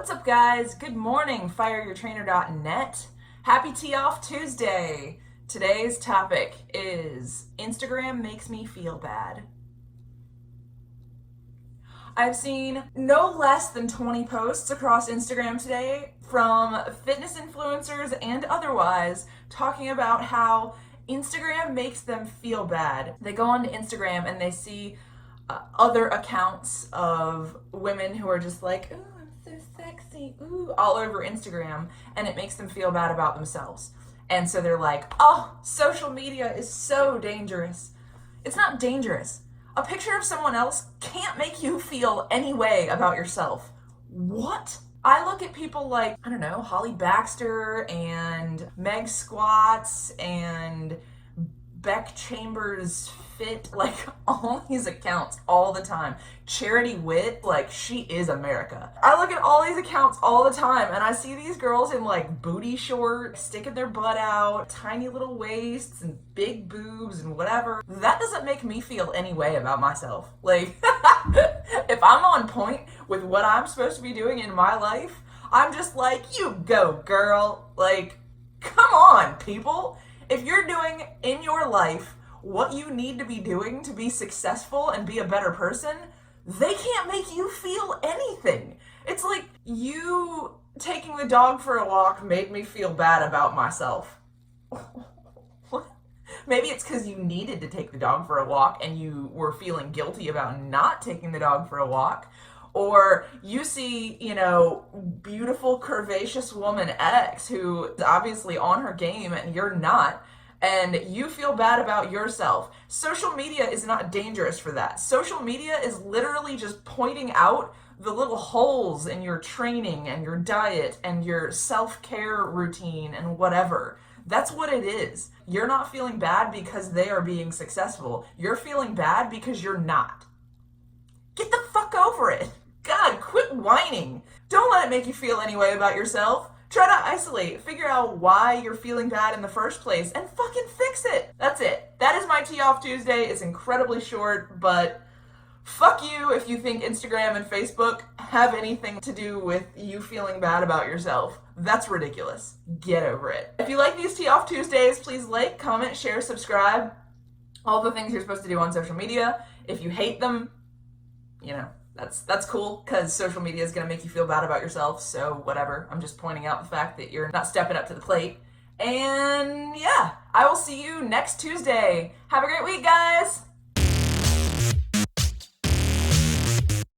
What's up, guys? Good morning, fireyourtrainer.net. Happy Tee Off Tuesday. Today's topic is Instagram makes me feel bad. I've seen no less than 20 posts across Instagram today from fitness influencers and otherwise talking about how Instagram makes them feel bad. They go onto Instagram and they see other accounts of women who are just like, ooh, I'm so sexy, ooh, all over Instagram, and it makes them feel bad about themselves. And so they're like, oh, social media is so dangerous. It's not dangerous. A picture of someone else can't make you feel any way about yourself. What? I look at people like, I don't know, Holly Baxter and Meg Squats and Beck Chambers Fit, like all these accounts all the time. Charity Witt, like she is America. I look at all these accounts all the time and I see these girls in like booty shorts, sticking their butt out, tiny little waists and big boobs and whatever. That doesn't make me feel any way about myself. Like, if I'm on point with what I'm supposed to be doing in my life, I'm just like, you go, girl. Like, come on, people. If you're doing in your life what you need to be doing to be successful and be a better person, they can't make you feel anything. It's like you taking the dog for a walk made me feel bad about myself. Maybe it's because you needed to take the dog for a walk and you were feeling guilty about not taking the dog for a walk. Or you see, beautiful, curvaceous woman X who is obviously on her game and you're not, and you feel bad about yourself. Social media is not dangerous for that. Social media is literally just pointing out the little holes in your training and your diet and your self-care routine and whatever. That's what it is. You're not feeling bad because they are being successful. You're feeling bad because you're not. Get the fuck over it. God, quit whining. Don't let it make you feel any way about yourself. Try to isolate, figure out why you're feeling bad in the first place, and fucking fix it. That's it. That is my Tee Off Tuesday. It's incredibly short, but fuck you if you think Instagram and Facebook have anything to do with you feeling bad about yourself. That's ridiculous. Get over it. If you like these Tee Off Tuesdays, please like, comment, share, subscribe. All the things you're supposed to do on social media. If you hate them, that's cool, because social media is going to make you feel bad about yourself, so whatever. I'm just pointing out the fact that you're not stepping up to the plate. And yeah, I will see you next Tuesday. Have a great week, guys!